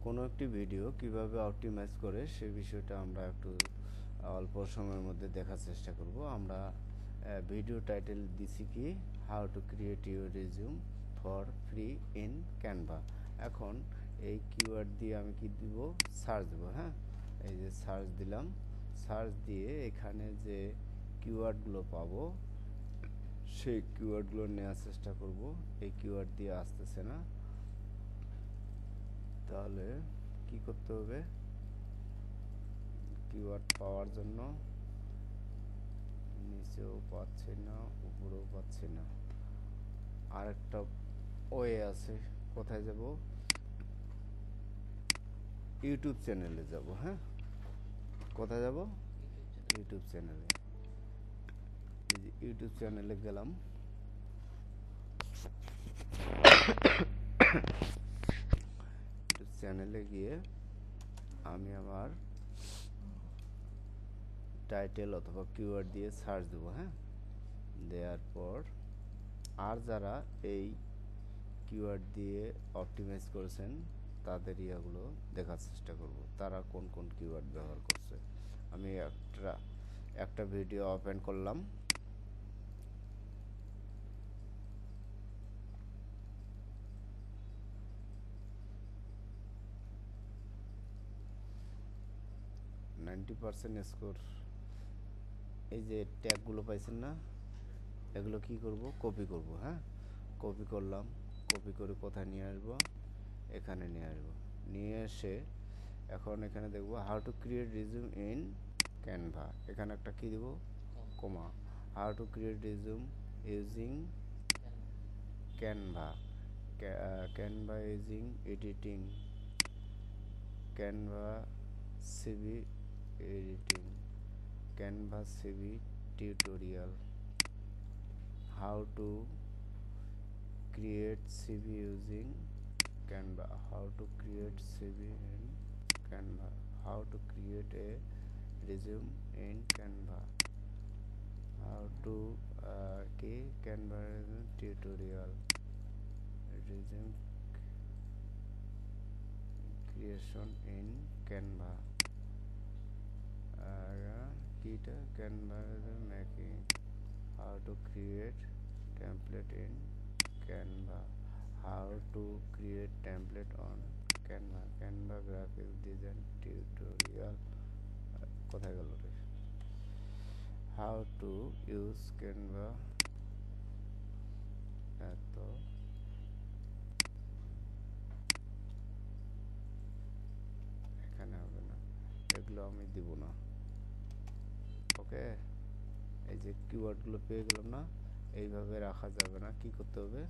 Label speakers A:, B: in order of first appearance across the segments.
A: কোনো একটি ভিডিও কিভাবে অপটিমাইজ করে সেই বিষয়টা আমরা একটু অল্প সময়ের মধ্যে দেখার চেষ্টা করব। আমরা ভিডিও টাইটেল দিছি কি how to create your resume for free in Canva. এখন এই কিওয়ার্ড দিয়ে আমি কি দিব, সার্চ দেবো। হ্যাঁ, এই যে সার্চ দিলাম, সার্চ দিয়ে এখানে যে কিওয়ার্ডগুলো পাবো সেই কিওয়ার্ডগুলো নেওয়ার চেষ্টা করব। এই কিওয়ার্ড দিয়ে আসতেছে না, তাহলে কি করতে হবে? কিওয়ার্ড পাওয়ার জন্য নিচেও পাচ্ছি না, উপরেও পাচ্ছি না। আরেকটা ওয়ে আছে, কোথায় যাব? ইউটিউব চ্যানেলে যাব। হ্যাঁ, কোথায় যাব? ইউটিউব চ্যানেলে। ইউটিউব চ্যানেলে গেলাম। ইউটিউব চ্যানেলে গিয়ে আমি আমার টাইটেল অথবা কিওয়ার্ড দিয়ে সার্চ দেবো। হ্যাঁ, দেওয়ার পর আর যারা এই কিওয়ার্ড দিয়ে অপটিমাইজ করেছেন তাদের ইয়াগুলো দেখার চেষ্টা করব, তারা কোন কোন কিওয়ার্ড ব্যবহার করছে। আমি একটা ভিডিও ওপেন করলাম। %90 স্কোর। এই যে ট্যাগগুলো পাইছেন না, এগুলো কি করব? কপি করব। হ্যাঁ, কপি করলাম। কপি করে কোথায় নিয়ে আসবো? এখানে নিয়ে আসবো। নিয়ে এসে এখন এখানে দেখব how to create resume in Canva. এখানে একটা কি দেব? Comma. How to create resume using Canva. Canva using editing, Canva CV editing, Canva CV tutorial, how to create CV using Canva, how to create CV in Canva, how to create a resume in Canva, how to Canva tutorial, resume creation in Canva, kita Canva making, how to create template in Canva, how to create template on Canva, Canva graphic design tutorial, কোথায় গেল রে? how to use Canva, এত এখানে হবে না, এগুলো আমি দিব না। ওকে, এই যে কিওয়ার্ডগুলো পেয়ে গেলাম না, এইভাবে রাখা যাবে না। কি করতে হবে?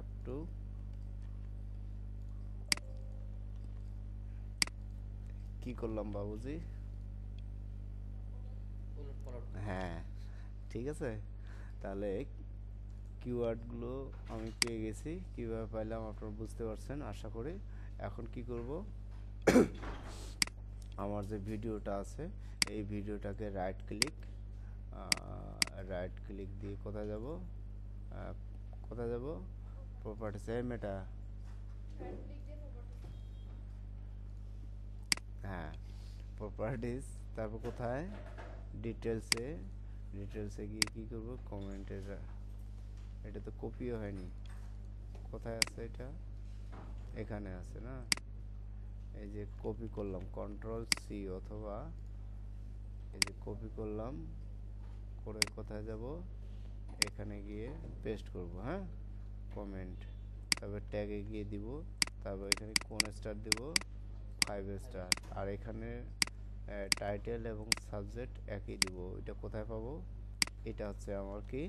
A: একটু কি করলাম বাবুজি? হ্যাঁ, ঠিক আছে। তাহলে কিওয়ার্ডগুলো আমি পেয়ে গেছি। কীভাবে পাইলাম আপনারা বুঝতে পারছেন আশা করি। এখন কি করব? আমার যে ভিডিওটা আছে এই ভিডিওটাকে রাইট ক্লিক দিয়ে কোথায় যাব? কোথায় যাব? প্রপার্টিস। মেটা, হ্যাঁ, প্রপার্টিস। তারপর কোথায়? ডিটেলসে গিয়ে কি করব? কমেন্টের। এটা তো কপিও হয়নি, কোথায় আছে এটা? এখানে আছে না? এই যে কপি করলাম, Ctrl+C, অথবা এই যে কপি করলাম করে কোথায় যাব? এখানে গিয়ে পেস্ট করব। হ্যাঁ, কমেন্ট, তারপর ট্যাগে গিয়ে দিব, তারপর এখানে কোন স্টার দেব? 5 স্টার। আর এখানে টাইটেল এবং সাবজেক্ট একই দিব। এটা কোথায় পাবো? এটা হচ্ছে আমার কি?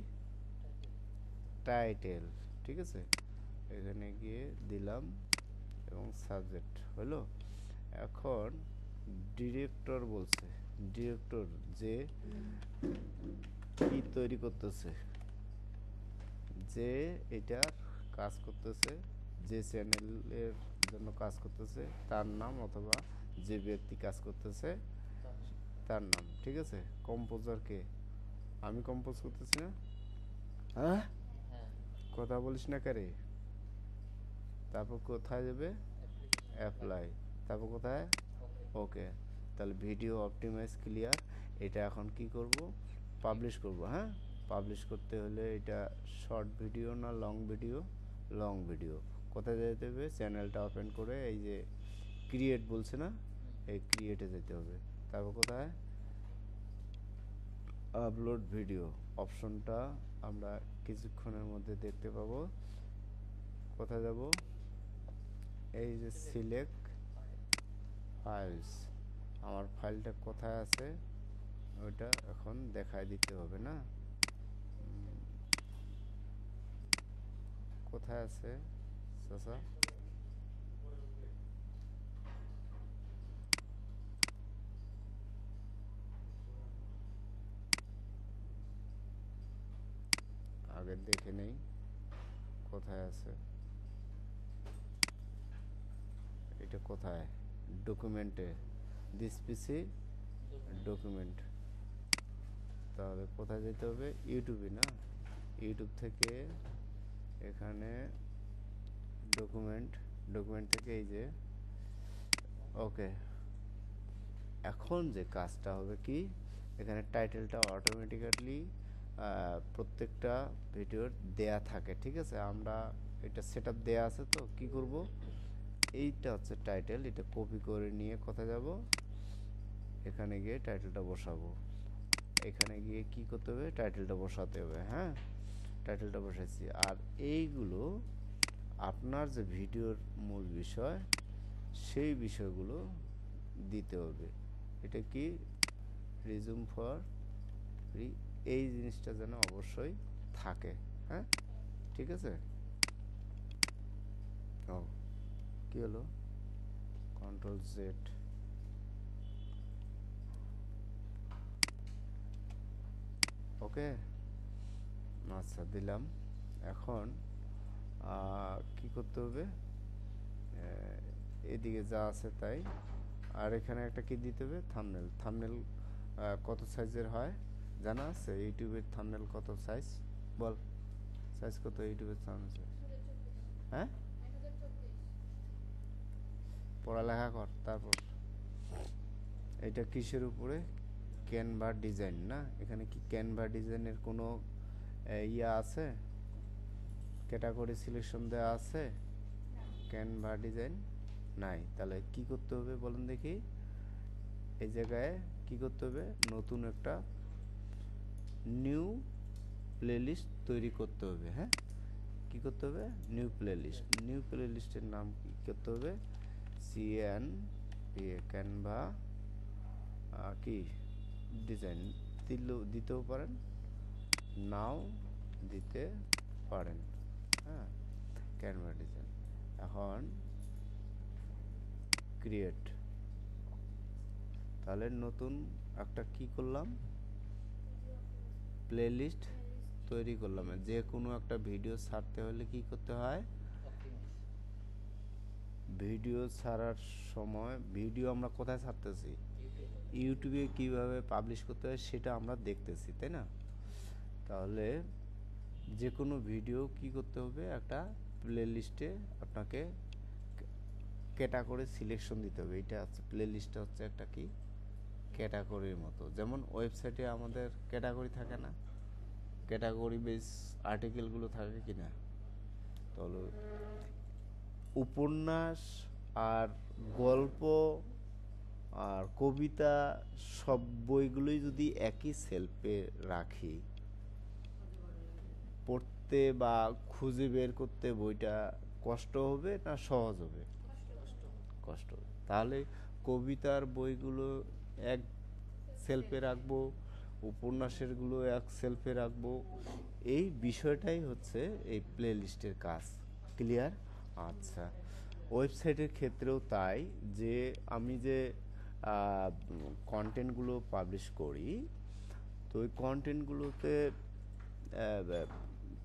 A: টাইটেল। ঠিক আছে, এখানে গিয়ে দিলাম এবং সাবজেক্ট হলো। এখন ডিরেক্টর বলছে, ডিরেক্টর যে কি তৈরি করতেছে, যে এটার কাজ করতেছে, যে চ্যানেলের জন্য কাজ করতেছে তার নাম, অথবা যে ব্যক্তি কাজ করতেছে তার নাম। ঠিক আছে, কম্পোজার কে? আমি কম্পোজ করতেছি না? হ্যাঁ, কথা বলিস না কারে। তারপর কোথায় যাবে? অ্যাপ্লাই। তারপর কোথায়? ওকে। তাহলে ভিডিও অপটিমাইজ ক্লিয়ার। এটা এখন কি করব? পাবলিশ করব। হ্যাঁ, পাবলিশ করতে হলে এটা শর্ট ভিডিও না লং ভিডিও? Long video. কোথায় যেতে হবে? চ্যানেলটা ওপেন করে এই যে ক্রিয়েট বলছে না, এই ক্রিয়েটে যেতে হবে। তারপর কোথায়? আপলোড ভিডিও অপশনটা আমরা কিছুক্ষণের মধ্যে দেখতে পাবো। কোথায় যাব? এই যে সিলেক্ট ফাইলস, আমার ফাইলটা কোথায় আছে ওইটা এখন দেখায় দিতে হবে না? কোথায় আছে চাচা? আগে দেখে নেই কোথায় আছে। এটা কোথায়? ডকুমেন্টে, দিস পিসি ডকুমেন্ট। তাহলে কোথায় যেতে হবে? ইউটিউবে না? ইউটিউব থেকে এখানে ডকুমেন্ট, ডকুমেন্ট থেকে এই যে ওকে। এখন যে কাজটা হবে কি, এখানে টাইটেলটা অটোমেটিক্যালি প্রত্যেকটা ভিডিওর দেয়া থাকে, ঠিক আছে? আমরা এটা সেট আপ দেওয়া আছে, তো কি করব? এইটা হচ্ছে টাইটেল, এটা কপি করে নিয়ে কোথায় যাব? এখানে গিয়ে টাইটেলটা বসাবো। এখানে গিয়ে কি করতে হবে? টাইটেলটা বসাতে হবে। হ্যাঁ, টাইটেলটা বসাইছি। আর এইগুলো আপনার যে ভিডিওর মূল বিষয়, সেই বিষয়গুলো দিতে হবে। এটা কি? রিজুম ফর ফ্রি, এই জিনিসটা যেন অবশ্যই থাকে। হ্যাঁ, ঠিক আছে। ও, কি হলো? Control Z. ওকে, আচ্ছা দিলাম। এখন কি করতে হবে? এদিকে যা আছে তাই। আর এখানে একটা কি দিতে হবে? থাম্বনেল। থাম্বনেল কত সাইজের হয় জানা আছে? ইউটিউবের থাম্বনেল কত সাইজ? বল, সাইজ কত ইউটিউবের থাম্বনেল? হ্যাঁ, পড়ালেখা কর। তারপর এটা কিসের উপরে? ক্যানভা ডিজাইন না? এখানে কি ক্যানভা ডিজাইনের কোনো ইয়া আছে? ক্যাটাগরি সিলেকশন দেওয়া আছে? ক্যানভা ডিজাইন নাই। তাহলে কি করতে হবে বলুন দেখি? এই জায়গায় কি করতে হবে? নতুন একটা নিউ প্লেলিস্ট তৈরি করতে হবে। হ্যাঁ, কি করতে হবে? New playlist. নিউ প্লেলিস্টের নাম কি করতে হবে? সিএন ক্যানভা কি ডিজাইন দিতেও পারেন, নাও দিতে পারেন। হ্যাঁ, ক্যানভা ডিজাইন। এখন ক্রিয়েট। তাহলে নতুন একটা কি করলাম? প্লেলিস্ট তৈরি করলাম। যে কোনো একটা ভিডিও ছাড়তে হলে কি করতে হয়? ভিডিও ছাড়ার সময় ভিডিও আমরা কোথায় ছাড়তেছি? ইউটিউবে কিভাবে পাবলিশ করতে হয় সেটা আমরা দেখতেছি, তাই না? তাহলে যে কোনো ভিডিও কি করতে হবে? একটা প্লেলিস্টে আপনাকে ক্যাটাগরি সিলেকশন দিতে হবে। এটা হচ্ছে প্লেলিস্টটা, হচ্ছে একটা কি ক্যাটাগরির মতো। যেমন ওয়েবসাইটে আমাদের ক্যাটাগরি থাকে না? ক্যাটাগরি বেস আর্টিকেলগুলো থাকে কি না? তাহলে উপন্যাস আর গল্প আর কবিতা সব বইগুলোই যদি একই সেলফে রাখি, পড়তে বা খুঁজে বের করতে বইটা কষ্ট হবে না সহজ হবে? কষ্ট হবে। তাহলে কবিতার বইগুলো এক সেলফে রাখবো, উপন্যাসেরগুলো এক সেলফে রাখবো। এই বিষয়টাই হচ্ছে এই প্লে লিস্টের কাজ। ক্লিয়ার? আচ্ছা, ওয়েবসাইটের ক্ষেত্রেও তাই। যে আমি যে কন্টেন্টগুলো পাবলিশ করি, তো ওই কন্টেন্টগুলোতে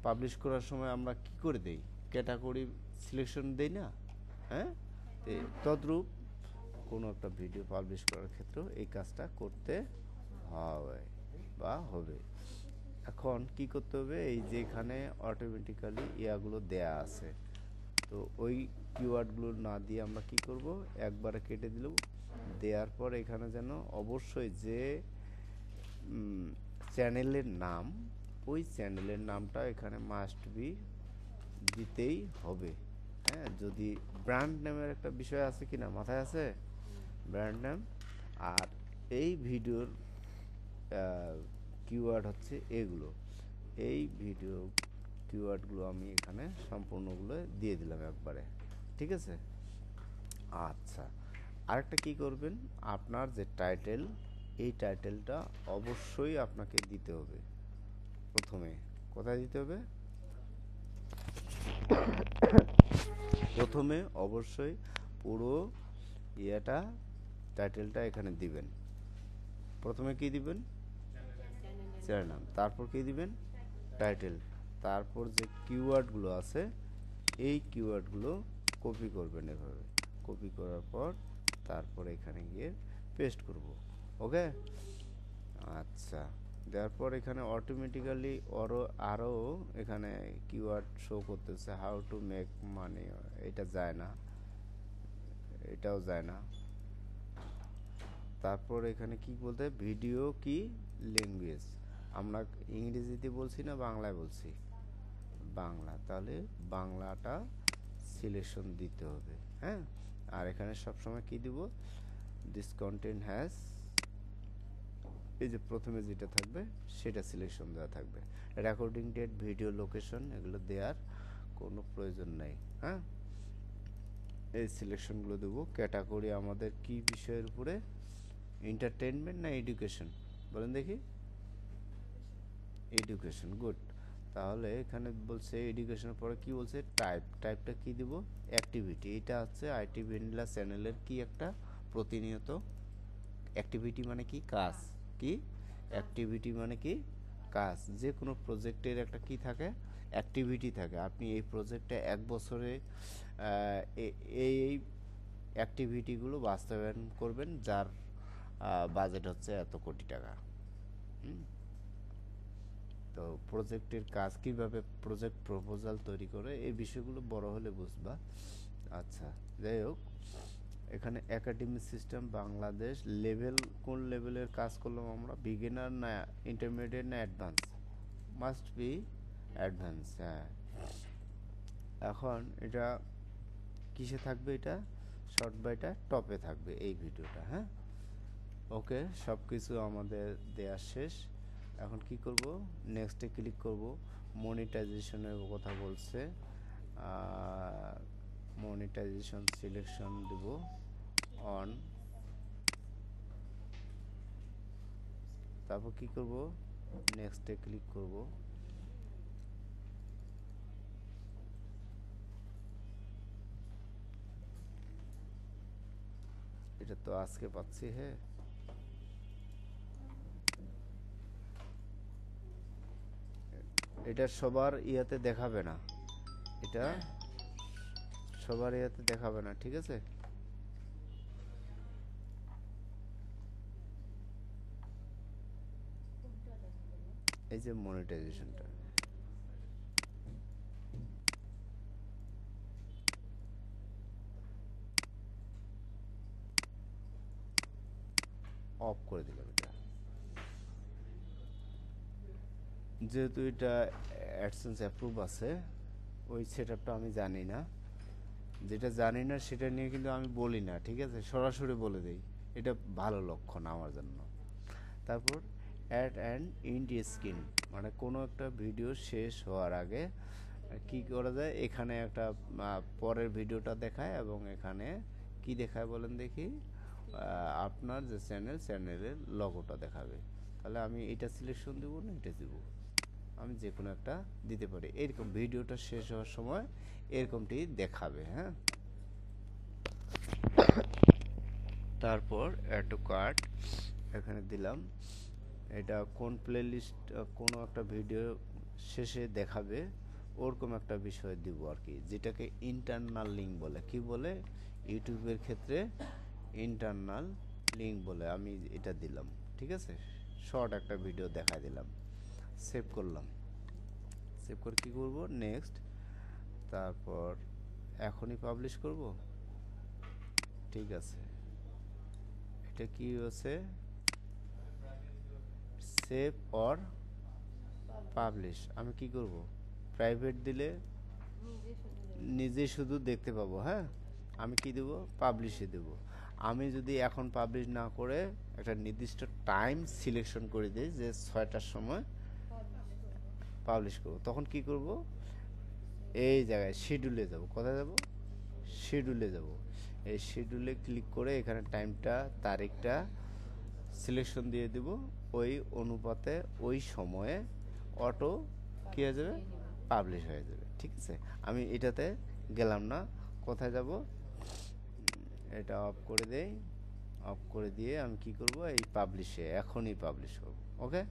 A: পাবলিশ করার সময় আমরা কি করে দেই? ক্যাটাগরি সিলেকশন দেই না? হ্যাঁ, তদ্রূপ কোনো একটা ভিডিও পাবলিশ করার ক্ষেত্রেও এই কাজটা করতে হয় বা হবে। এখন কি করতে হবে, এই যে এখানে অটোমেটিক্যালি ইয়াগুলো দেয়া আছে, তো ওই কিওয়ার্ডগুলো না দিয়ে আমরা কি করব, একবারে কেটে দিলাম। দেওয়ার পর এখানে যেন অবশ্যই যে চ্যানেলের নাম, ওই চ্যানেলের নামটা এখানে মাস্ট বি দিতেই হবে। হ্যাঁ, যদি ব্র্যান্ড নেমের একটা বিষয় আছে কি না, মাথায় আছে ব্র্যান্ড নেম। আর এই ভিডিওর কিওয়ার্ড হচ্ছে এগুলো, এই ভিডিও কিওয়ার্ডগুলো আমি এখানে সম্পূর্ণগুলো দিয়ে দিলাম একবারে, ঠিক আছে। আচ্ছা, আরেকটা কি করবেন, আপনার যে টাইটেল, এই টাইটেলটা অবশ্যই আপনাকে দিতে হবে। প্রথমে কোথায় দিতে হবে, প্রথমে অবশ্যই পুরো ইয়েটা টাইটেলটা এখানে দিবেন। প্রথমে কি দিবেন, চ্যানেল নাম, তারপর কি দিবেন, টাইটেল, তারপর যে কিওয়ার্ডগুলো আছে এই কিওয়ার্ডগুলো কপি করবেন এভাবে, কপি করার পর তারপর এখানে গিয়ে পেস্ট করব। ওকে, আচ্ছা, দেওয়ার পর এখানে অটোমেটিক্যালি আরও এখানে কিওয়ার্ড শো করতেছে, হাউ টু মেক মানি, এটা যায় না, এটাও যায় না। তারপর এখানে কি বলতে, ভিডিও কি ল্যাঙ্গুয়েজ, আমরা ইংরেজিতে বলছি না বাংলায় বলছি, বাংলা, তাহলে বাংলাটা সিলেকশন দিতে হবে। হ্যাঁ, আর এখানে সবসময় কি দিব, দিস কন্টেন্ট হ্যাজ, এই যে প্রথমে যেটা থাকবে সেটা সিলেকশন দেওয়া থাকবে। রেকর্ডিং ডেট, ভিডিও লোকেশন এগুলো দেওয়ার কোনো প্রয়োজন নাই। হ্যাঁ, এই সিলেকশনগুলো দেবো। ক্যাটাগরি আমাদের কি বিষয়ের উপরে, এন্টারটেইনমেন্ট না এডুকেশন, বলেন দেখি, এডুকেশন, গুড। তাহলে এখানে বলছে এডুকেশনের পরে কি বলছে, টাইপটা কি দিব, অ্যাক্টিভিটি। এটা হচ্ছে আইটি ভ্যানিলা চ্যানেলের কি একটা প্রতিনিয়ত অ্যাক্টিভিটি, মানে কি কাজ, কি অ্যাক্টিভিটি মানে কি কাজ। যে কোনো প্রজেক্টের একটা কি থাকে, অ্যাক্টিভিটি থাকে। আপনি এই প্রজেক্টে 1 বছরে এই অ্যাক্টিভিটিগুলো বাস্তবায়ন করবেন, যার বাজেট হচ্ছে এত কোটি টাকা। তো প্রজেক্টের কাজ কিভাবে, প্রজেক্ট প্রপোজাল তৈরি করে, এই বিষয়গুলো বড় হলে বুঝবা। আচ্ছা, যাই হোক, এখানে একাডেমিক সিস্টেম বাংলাদেশ, লেভেল কোন লেভেলের কাজ করলাম আমরা, বিগিনার না ইন্টারমিডিয়েট না অ্যাডভান্স, মাস্ট বি অ্যাডভান্স। হ্যাঁ, এখন এটা কিসে থাকবে, এটা শর্ট বাইটা টপে থাকবে এই ভিডিওটা। হ্যাঁ, ওকে, সব কিছু আমাদের দেয়া শেষ। এখন কি করব, নেক্সটে ক্লিক করব। মনিটাইজেশনের কথা বলছে, মনিটাইজেশন সিলেকশন দেব অন, তারপর কি করব, নেক্সটে ক্লিক করব। এটা তো আজকে পাচ্ছি, হ্যাঁ, এটা সবার ইয়াতে দেখাবে না, এটা সবার ইয়াতে দেখাবে না, ঠিক আছে। এই যে মনিটাইজেশনটা, অফ করে দিলাম। এটা যেহেতু এটা অ্যাডসেন্স অ্যাপ্রুভ আছে, ওই সেটআপটা আমি জানি না, যেটা জানি না সেটা নিয়ে কিন্তু আমি বলি না, ঠিক আছে, সরাসরি বলে দেই, এটা ভালো লক্ষণ আমার জন্য। তারপর অ্যাড অ্যান্ড ইন্ড স্ক্রিন, মানে কোনো একটা ভিডিও শেষ হওয়ার আগে কি করা যায়, এখানে একটা পরের ভিডিওটা দেখায় এবং এখানে কি দেখায় বলেন দেখি, আপনার যে চ্যানেলের লগোটা দেখাবে। তাহলে আমি এটা সিলেকশন দেবো না এটা দিব, আমি যে কোনো একটা দিতে পারি, এরকম ভিডিওটা শেষ হওয়ার সময় এরকমটি দেখাবে। হ্যাঁ, তারপর অ্যাড টু কার্ট এখানে দিলাম, এটা কোন প্লেলিস্ট, কোনো একটা ভিডিও শেষে দেখাবে ওরকম একটা বিষয় দিব আর কি, যেটাকে ইন্টারনাল লিঙ্ক বলে। কি বলে, ইউটিউবের ক্ষেত্রে ইন্টারনাল লিঙ্ক বলে। আমি এটা দিলাম, ঠিক আছে, শর্ট একটা ভিডিও দেখা দিলাম। সেভ করলাম, সেভ করে কী করব, নেক্সট, তারপর এখনই পাবলিশ করব। ঠিক আছে, এটা কি হচ্ছে, সেভ অর পাবলিশ। আমি কি করব, প্রাইভেট দিলে নিজে শুধু দেখতে পাবো। হ্যাঁ, আমি কি দেব, পাবলিশে দেব। আমি যদি এখন পাবলিশ না করে একটা নির্দিষ্ট টাইম সিলেকশন করে দিই যে 6টার সময় পাবলিশ করব, তখন কি করব, এই জায়গায় শিডিউলে যাব। কোথায় যাব, শিডিউলে যাব। এই শিডিউলে ক্লিক করে এখানে টাইমটা, তারিখটা সিলেকশন দিয়ে দেব। ওই অনুপাতে ওই সময়ে অটো কী হয়ে যাবে, পাবলিশ হয়ে যাবে। ঠিক আছে, আমি এটাতে গেলাম না, কোথায় যাব, এটা অফ করে দেই। অফ করে দিয়ে আমি কি করব, এই পাবলিশে এখনই পাবলিশ করব। ওকে,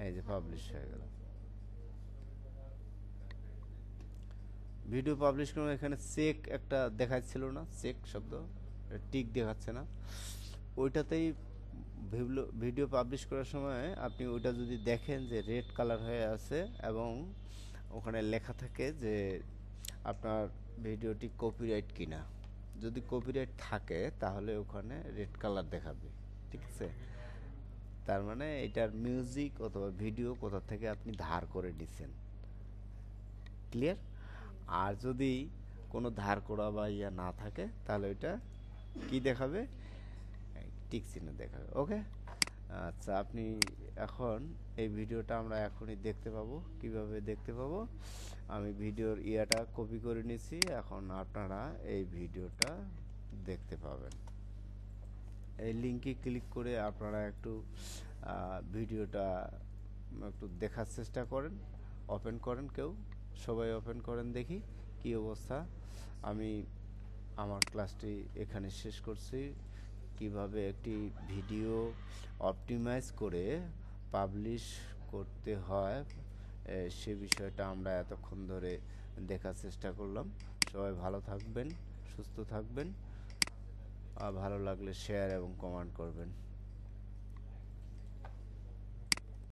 A: এই যে পাবলিশ হয়ে গেল। ভিডিও পাবলিশ করব, এখানে চেক একটা দেখাচ্ছিল না, চেক শব্দ, টিক দেখাচ্ছে না, ওইটাতেই ভিডিও পাবলিশ করার সময় আপনি ওইটা যদি দেখেন যে রেড কালার হয়ে আছে এবং ওখানে লেখা থাকে যে আপনার ভিডিওটি কপিরাইট কিনা, যদি কপিরাইট থাকে তাহলে ওখানে রেড কালার দেখাবে। ঠিক আছে, তার মানে এটার মিউজিক অথবা ভিডিও কোথা থেকে আপনি ধার করে নিছেন। ক্লিয়ার? আর যদি কোনো ধার করা বা ইয়া না থাকে তাহলে ওইটা কি দেখাবে, টিক চিহ্ন দেখাবে। ওকে, আচ্ছা, আপনি এখন এই ভিডিওটা আমরা এখনই দেখতে পাবো। কিভাবে দেখতে পাবো, আমি ভিডিওর ইয়াটা কপি করে নিয়েছি, এখন আপনারা এই ভিডিওটা দেখতে পাবেন। এই লিঙ্কে ক্লিক করে আপনারা একটু ভিডিওটা একটু দেখার চেষ্টা করেন, ওপেন করেন, কেউ সবাই ওপেন করেন, দেখি কি অবস্থা। আমি আমার ক্লাসটি এখানে শেষ করছি। কিভাবে একটি ভিডিও অপটিমাইজ করে পাবলিশ করতে হয় সে বিষয়টা আমরা এতক্ষণ ধরে দেখার চেষ্টা করলাম। সবাই ভালো থাকবেন, সুস্থ থাকবেন, আর ভালো লাগলে শেয়ার এবং কমেন্ট করবেন।